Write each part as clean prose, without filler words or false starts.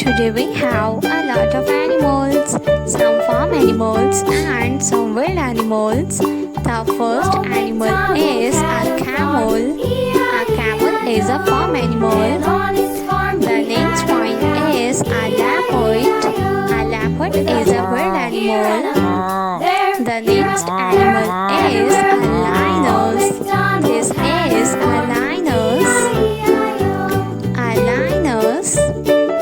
Today we have a lot of animals, some farm animals and some wild animals. The first animal is a camel. A camel is a farm animal. The next one is a leopard. A leopard is a wild animal. The next animal is a lioness. This is a lioness. A lioness.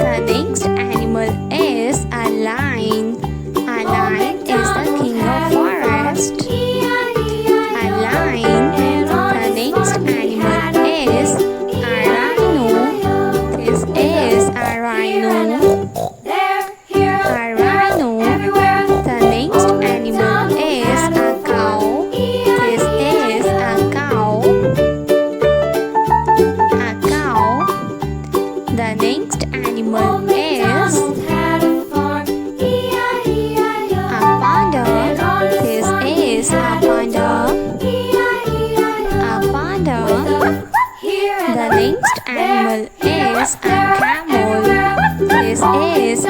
The next animal is a lion. A lion is the king of forest. A lion. The next animal is a rhino. This is a rhino. A rhino. The next animal is a cow. This is a cow. A cow. The next animal is a panda. This is a panda. A panda. The next animal is a camel. This is a